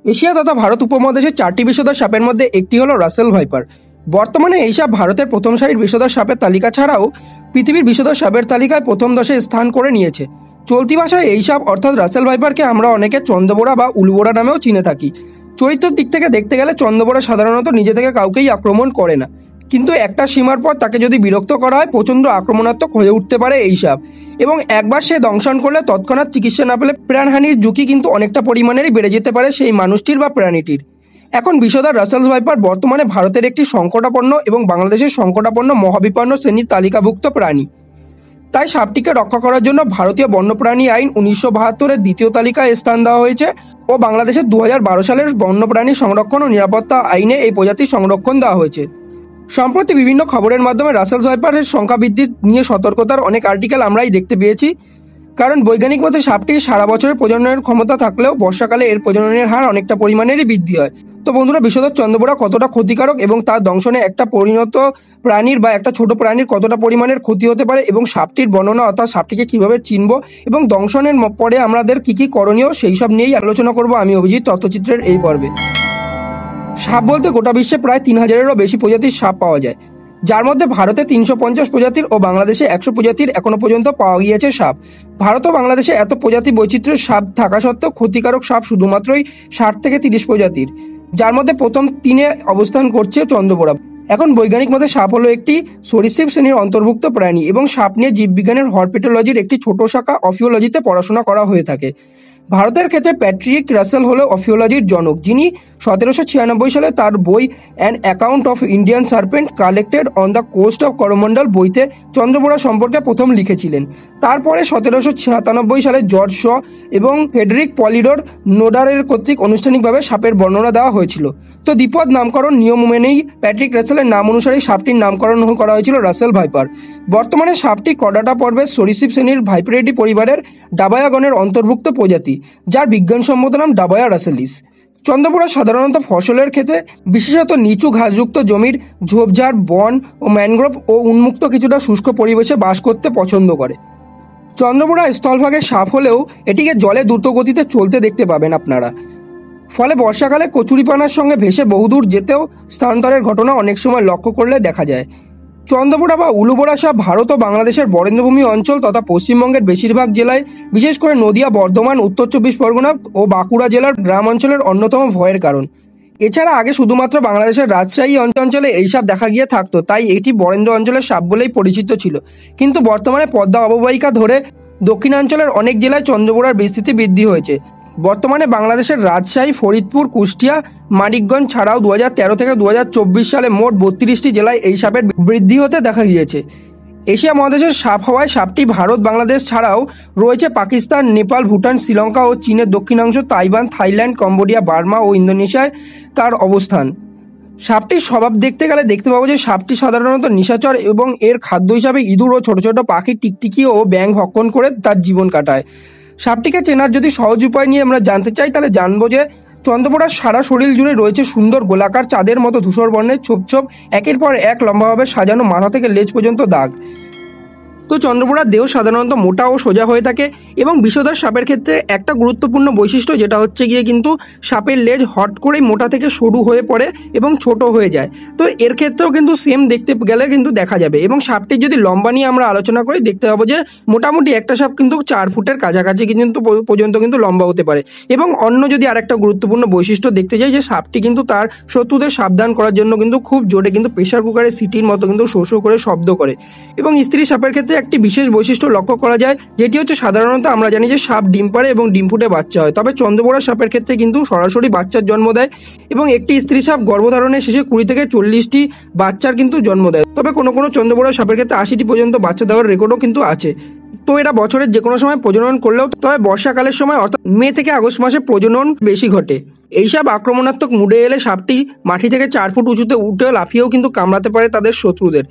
Asia তথা ভারত উপমহাদেশের 4টি বিষধর সাপের মধ্যে একটি হলো রাসেল ভাইপার। বর্তমানে এই সাপ ভারতের প্রথম সারির বিষধর সাপের তালিকা ছাড়াও পৃথিবীর বিষধর সাপের তালিকায় প্রথম 10-এ স্থান করে নিয়েছে। চলতি ভাষায় এই সাপ অর্থাৎ রাসেল ভাইপারকে আমরা অনেকে চন্দ্রবোরা বা উলবোরা নামেও চিনে থাকি। চরিত্রের দিক থেকে দেখতে গেলে চন্দ্রবোরা সাধারণত নিজে থেকে কাউকেই আক্রমণ করে না, কিন্তু একটা সীমার পর তাকে যদি বিরক্ত করা হয় প্রচণ্ড আক্রমণাত্মক হয়ে উঠতে পারে এই সাপ, এবং একবার সে দংশন করলে তৎক্ষণাৎ চিকিৎসা না পেলে প্রাণহানির ঝুঁকি কিন্তু অনেকটা পরিমাণেরই বেড়ে যেতে পারে সেই মানুষটির বা প্রাণীটির। এখন বিষধর রাসেল ভাইপার বর্তমানে ভারতের একটি সংকটাপন্ন এবং বাংলাদেশের সংকটাপন্ন মহাবিপন্ন শ্রেণীর তালিকাভুক্ত প্রাণী। তাই সাপটিকে রক্ষা করার জন্য ভারতীয় বন্যপ্রাণী আইন 1972-এর দ্বিতীয় তালিকায় স্থান দেওয়া হয়েছে ও বাংলাদেশের 2012 সালের বন্যপ্রাণী সংরক্ষণ ও নিরাপত্তা আইনে এই প্রজাতির সংরক্ষণ দেওয়া হয়েছে। সম্প্রতি বিভিন্ন খবরের মাধ্যমে রাসেল ভাইপারের সংখ্যা বৃদ্ধি নিয়ে সতর্কতার অনেক আর্টিকেল আমরাই দেখতে পেয়েছি, কারণ বৈজ্ঞানিক মতে সাপটির সারা বছরের প্রজননের ক্ষমতা থাকলেও বর্ষাকালে এর প্রজননের হার অনেকটা পরিমাণেরই বৃদ্ধি হয়। তো বন্ধুরা, বিষধর চন্দ্রবোরা কতটা ক্ষতিকারক এবং তার দংশনে একটা পরিণত প্রাণীর বা একটা ছোট প্রাণীর কতটা পরিমাণের ক্ষতি হতে পারে এবং সাপটির বর্ণনা অর্থাৎ সাপটিকে কিভাবে চিনব এবং দংশনের পরে আমাদের কি করণীয় সেই সব নিয়েই আলোচনা করব আমি অভিজিৎ তথ্যচিত্রের এই পর্বে। সাপ বলতে গোটা বিশ্বে প্রায় 3000-এরও বেশি প্রজাতির সাপ পাওয়া যায়, যার মধ্যে ভারতে 350 প্রজাতির ও বাংলাদেশে 100 প্রজাতির এখনো পর্যন্ত পাওয়া গিয়েছে সাপ। ভারত ও বাংলাদেশে এত প্রজাতি বৈচিত্র্যের সাপ থাকা সত্ত্বেও ক্ষতিকারক সাপ শুধুমাত্রই 60 থেকে 30 প্রজাতির, যার মধ্যে প্রথম 3-এ অবস্থান করছে চন্দ্রবোরা। এখন বৈজ্ঞানিক মতে সাপ হলো একটি সরীসৃপ শ্রেণীর অন্তর্ভুক্ত প্রাণী এবং সাপ নিয়ে জীববিজ্ঞানের হরপেটোলজির একটি ছোট শাখা অফিওলজিতে পড়াশোনা করা হয়ে থাকে। ভারতের ক্ষেত্রে প্যাট্রিক রাসেল হলো অফিওলজির জনক, যিনি 1796 সালে তার বই an account of Indian serpent collected on the coast of Coromandel বইতে চন্দ্রবোরা সম্পর্কে প্রথম লিখেছিলেন। তারপরে 1797 সালে জর্জ শ এবং ফেডরিক পলিডোর নোডারের কর্তৃক আনুষ্ঠানিকভাবে সাপের বর্ণনা দেওয়া হয়েছিল। তো দ্বিপদ নামকরণ নিয়ম মেনেই প্যাট্রিক রাসেলের নাম অনুসারেই সাপটির নামকরণ করা হয়েছিল রাসেল ভাইপার। বর্তমানে সাপটি কর্ডাটা পর্বের সরীসৃপ শ্রেণীর ভাইপ্রেটি পরিবারের ডাবায়াগণের অন্তর্ভুক্ত প্রজাতি, যার বিজ্ঞানসম্মত নাম ডাবায়া রাসেলিস। চন্দ্রবোরা সাধারণত ফসলের ক্ষেতে, বিশেষত নিচু ঘাসযুক্ত জমির ঝোপঝাড়, বন ও ম্যানগ্রোভ ও উন্মুক্ত কিছুটা শুষ্ক পরিবেশে বাস করতে পছন্দ করে। চন্দ্রবোরা স্থলভাগের সাপ হলেও এটিকে জলে দ্রুত গতিতে চলতে দেখতে পাবেন আপনারা, ফলে বর্ষাকালে কচুরিপানার সঙ্গে ভেসে বহুদূর যেতেও স্থানান্তরের ঘটনা অনেক সময় লক্ষ্য করলে দেখা যায়। চন্দ্রবোরা বা উলুবোরা সাপ ভারত ও বাংলাদেশের বরেন্দ্রভূমি অঞ্চল তথা পশ্চিমবঙ্গের বেশিরভাগ জেলায়, বিশেষ করে নদিয়া, বর্ধমান, উত্তর 24 পরগনা ও বাঁকুড়া জেলার গ্রাম অঞ্চলের অন্যতম ভয়ের কারণ। এছাড়া আগে শুধুমাত্র বাংলাদেশের রাজশাহী অঞ্চলে এই সাপ দেখা গিয়ে থাকতো, তাই এটি বরেন্দ্র অঞ্চলের সাপ বলেই পরিচিত ছিল। কিন্তু বর্তমানে পদ্মা অববাহিকা ধরে দক্ষিণাঞ্চলের অনেক জেলায় চন্দ্রবোরার বিস্তৃতি বৃদ্ধি হয়েছে। বর্তমানে বাংলাদেশের রাজশাহী, ফরিদপুর, কুষ্টিয়া, মানিকগঞ্জ ছাড়াও 2013 থেকে 2024 সালে মোট 32টি জেলায় এই সাপের বৃদ্ধি হতে দেখা গিয়েছে। এশিয়া মহাদেশের সাপ হওয়ায় সাপটি ভারত, বাংলাদেশ ছাড়াও রয়েছে পাকিস্তান, নেপাল, ভুটান, শ্রীলঙ্কা ও চীনের দক্ষিণাংশ, তাইওয়ান, থাইল্যান্ড, কম্বোডিয়া, বার্মা ও ইন্দোনেশিয়ায় তার অবস্থান। সাপটির স্বভাব দেখতে গেলে দেখতে পাবো যে সাপটি সাধারণত নিশাচর এবং এর খাদ্য হিসাবে ইঁদুর ও ছোট ছোট পাখি, টিকটিকি ও ব্যাঙ ভক্ষণ করে তার জীবন কাটায়। সাপটিকে চেনার যদি সহজ উপায় নিয়ে আমরা জানতে চাই, তাহলে জানবো যে চন্দ্রবোরার সারা শরীর জুড়ে রয়েছে সুন্দর গোলাকার চাঁদের মতো ধূসর বর্ণের ছোপ ছোপ একের পর এক লম্বাভাবে সাজানো মাথা থেকে লেজ পর্যন্ত দাগ। তো চন্দ্রবোরার দেহ সাধারণত মোটা ও সোজা হয়ে থাকে এবং বিষধর সাপের ক্ষেত্রে একটা গুরুত্বপূর্ণ বৈশিষ্ট্য যেটা হচ্ছে গিয়ে কিন্তু সাপের লেজ হট করেই মোটা থেকে সরু হয়ে পড়ে এবং ছোট হয়ে যায়। তো এর ক্ষেত্রেও কিন্তু সেম দেখতে গেলে কিন্তু দেখা যাবে। এবং সাপটির যদি লম্বা নিয়ে আমরা আলোচনা করি, দেখতে পাবো যে মোটামুটি একটা সাপ কিন্তু 4 ফুটের কাছাকাছি কিন্তু পর্যন্ত কিন্তু লম্বা হতে পারে। এবং অন্য যদি আরেকটা গুরুত্বপূর্ণ বৈশিষ্ট্য দেখতে যাই, যে সাপটি কিন্তু তার শত্রুদের সাবধান করার জন্য কিন্তু খুব জোরে কিন্তু প্রেসার কুকারের সিটির মতো কিন্তু শো শো করে শব্দ করে। এবং স্ত্রী সাপের ক্ষেত্রে একটি বিশেষ বৈশিষ্ট্য লক্ষ্য করা যায়, যেটি হচ্ছে সাধারণত আমরা জানি যে সাপ ডিম পাড়ে এবং ডিম ফুটে বাচ্চা হয়, তবে চন্দ্রবোরা সাপের ক্ষেত্রে কিন্তু সরাসরি বাচ্চার জন্ম দেয় এবং একটি স্ত্রী সাপ গর্ভধারণের শেষে 20 থেকে 40টি বাচ্চার কিন্তু জন্ম দেয়। তবে কোনো কোনো চন্দ্রবোরা সাপের ক্ষেত্রে 80টি পর্যন্ত বাচ্চা দেওয়ার রেকর্ডও কিন্তু আছে। তো এরা বছরের যে কোনো সময় প্রজনন করলেও তবে বর্ষাকালের সময় অর্থাৎ মে থেকে আগস্ট মাসে প্রজনন বেশি ঘটে। এইসব আক্রমণাত্মক মুডে এলে সাপটি মাটি থেকে 4 ফুট উঁচুতে উঠে লাফিয়েও কিন্তু কামড়াতে পারে তাদের শত্রুদের।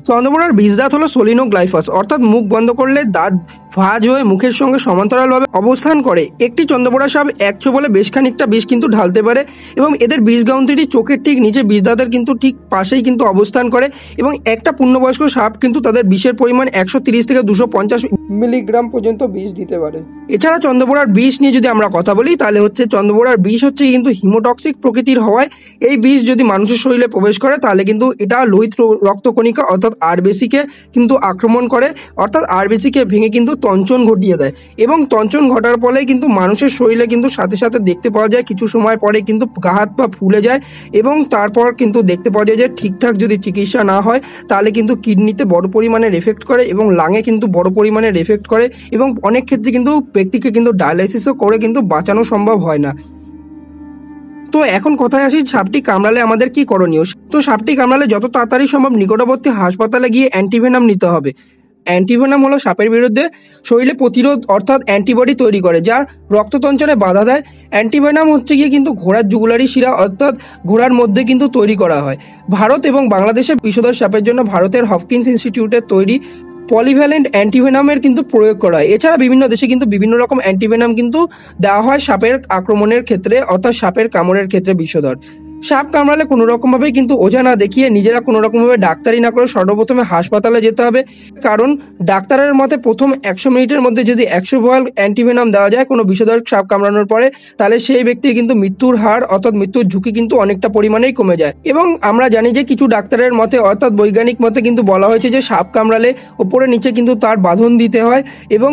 চন্দ্রবোরার বীজ দাঁত হলো সোলিনোগ্লাইফাস, অর্থাৎ মুখ বন্ধ করলে দাঁত ভাঁজ হয়ে মুখের সঙ্গে সমান্তরালভাবে অবস্থান করে। একটি চন্দ্রবোড়া সাপ এক ছোবলে বেশ খানিকটা বিষ কিন্তু ঢালতে পারে এবং এদের বিষ গ্রন্থিটি চোখের ঠিক নিচে বিষদাঁতের কিন্তু ঠিক পাশেই কিন্তু অবস্থান করে এবং একটা পূর্ণবয়স্ক সাপ কিন্তু তাদের বিষের পরিমাণ 130 থেকে 250 মিলিগ্রাম পর্যন্ত বিষ দিতে পারে। এছাড়া চন্দ্রবোড়ার বিষ নিয়ে যদি আমরা কথা বলি তাহলে হচ্ছে চন্দ্রবোড়ার বিষ হচ্ছে কিন্তু হিমোটক্সিক প্রকৃতির হওয়ায় এই বিষ যদি মানুষের শরীরে প্রবেশ করে তাহলে কিন্তু এটা লোহিত রক্তকণিকা অর্থাৎ আরবিসিকে কিন্তু আক্রমণ করে, অর্থাৎ আরবিসিকে ভেঙে কিন্তু তঞ্চন ঘটিয়ে দেয় এবং তঞ্চন ঘটার ফলে কিন্তু মানুষের শরীরে কিন্তু সাথে সাথে দেখতে পাওয়া যায় কিছু সময় পরে কিন্তু গা হাত পা ফুলে যায় এবং তারপর কিন্তু দেখতে পাওয়া যায় যে ঠিকঠাক যদি চিকিৎসা না হয় তাহলে কিন্তু কিডনিতে বড় পরিমাণের এফেক্ট করে এবং লাঙে কিন্তু বড় পরিমাণের এফেক্ট করে এবং অনেক ক্ষেত্রে কিন্তু ব্যক্তিকে কিন্তু ডায়ালাইসিসও করে কিন্তু বাঁচানো সম্ভব হয় না। তো এখন কথায় আসি সাপটি কামড়ালে আমাদের কি করণীয়। তো সাপটি কামড়ালে যত তাড়াতাড়ি সম্ভব নিকটবর্তী হাসপাতালে গিয়ে অ্যান্টিভেনাম নিতে হবে। অ্যান্টিভেনাম হলো সাপের বিরুদ্ধে শরীরে প্রতিরোধ অর্থাৎ অ্যান্টিবডি তৈরি করে যা রক্ততঞ্চনে বাধা দেয়। অ্যান্টিভেনাম হচ্ছে গিয়ে কিন্তু ঘোড়ার জুগুলারি শিরা অর্থাৎ ঘোড়ার মধ্যে কিন্তু তৈরি করা হয়। ভারত এবং বাংলাদেশের বিষধর সাপের জন্য ভারতের হপকিন্স ইনস্টিটিউটের তৈরি পলিভ্যালেন্ট অ্যান্টিভেনামের কিন্তু প্রয়োগ করা হয়। এছাড়া বিভিন্ন দেশে কিন্তু বিভিন্ন রকম অ্যান্টিভেনাম কিন্তু দেওয়া হয় সাপের আক্রমণের ক্ষেত্রে অর্থাৎ সাপের কামড়ের ক্ষেত্রে বিষধর। সাপ কামড়ালে কোনো রকমভাবেই কিন্তু ওঝা না দেখিয়ে নিজেরা কোনো রকমভাবে ডাক্তারি না করে সর্বপ্রথমে হাসপাতালে যেতে হবে, কারণ ডাক্তারের মতে প্রথম 100 মিনিটের মধ্যে যদি 100 ভায়াল অ্যান্টিভেনাম দেওয়া যায় কোনো বিষধর সাপ কামড়ানোর পরে তাহলে সেই ব্যক্তির কিন্তু মৃত্যুর হার অর্থাৎ মৃত্যুর ঝুঁকি কিন্তু অনেকটা পরিমাণেই কমে যায়। এবং আমরা জানি যে কিছু ডাক্তারের মতে অর্থাৎ বৈজ্ঞানিক মতে কিন্তু বলা হয়েছে যে সাপ কামড়ালে ওপরে নিচে কিন্তু তার বাঁধন দিতে হয় এবং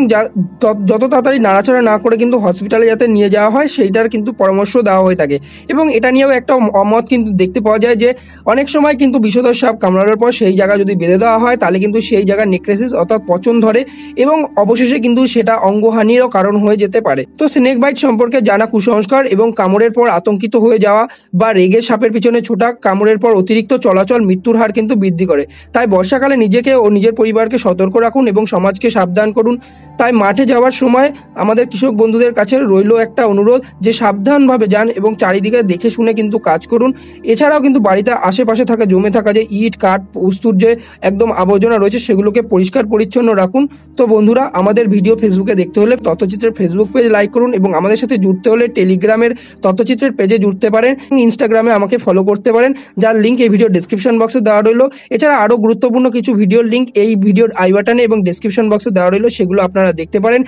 যত তাড়াতাড়ি নাড়াচাড়া না করে কিন্তু হসপিটালে যাতে নিয়ে যাওয়া হয় সেইটার কিন্তু পরামর্শ দেওয়া হয়ে থাকে। এবং এটা নিয়েও একটা অমত কিন্তু দেখতে পাওয়া যায় যে অনেক সময় কিন্তু বিষধর সাপ কামড়ানোর পর সেই জায়গা যদি বেঁধে দেওয়া হয় তাহলে কিন্তু সেই জায়গার নেক্রেসিস অর্থাৎ পচন ধরে এবং অবশেষে কিন্তু সেটা অঙ্গহানিরও কারণ হয়ে যেতে পারে। তো স্নেক বাইট সম্পর্কে জানা কুসংস্কার এবং কামড়ের পর আতঙ্কিত হয়ে যাওয়া বা রেগে সাপের পিছনে ছোটা কামড়ের পর অতিরিক্ত চলাচল মৃত্যুর হার কিন্তু বৃদ্ধি করে। তাই বর্ষাকালে নিজেকে ও নিজের পরিবারকে সতর্ক রাখুন এবং সমাজকে সাবধান করুন। তাই মাঠে যাওয়ার সময় আমাদের কৃষক বন্ধুদের কাছে রইল একটা অনুরোধ যে সাবধানভাবে যান এবং চারিদিকে দেখে শুনে কিন্তু কাজ করুন। এছাড়াও কিন্তু বাড়িতে আশেপাশে থাকা জমে থাকা যে ইট কাঠ বস্তুর যে একদম আবর্জনা রয়েছে সেগুলোকে পরিষ্কার পরিচ্ছন্ন রাখুন। তো বন্ধুরা, আমাদের ভিডিও ফেসবুকে দেখতে হলে তথ্যচিত্রের ফেসবুক পেজ লাইক করুন এবং আমাদের সাথে জুড়তে হলে টেলিগ্রামের তথ্যচিত্রের পেজে জুড়তে পারেন, ইনস্টাগ্রামে আমাকে ফলো করতে পারেন যার লিঙ্ক এই ভিডিও ডেসক্রিপশন বক্সে দেওয়া রইল। এছাড়া আরও গুরুত্বপূর্ণ কিছু ভিডিওর লিঙ্ক এই ভিডিওর আই বাটনে এবং ডেসক্রিপশন বক্সে দেওয়া রইল, সেগুলো আপনারা দেখতে পারেন।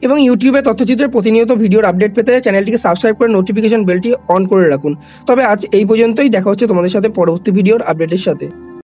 এবং ইউটিউবে তথ্যচিত্রের প্রতিনিয়ত ভিডিওর আপডেট পেতে চ্যানেলটিকে সাবস্ক্রাইব করে নোটিফিকেশন বেলটি অন করে রাখুন। তবে আজ এই পর্যন্তই, দেখা হচ্ছে তোমাদের সাথে পরবর্তী ভিডিওর আপডেটের সাথে।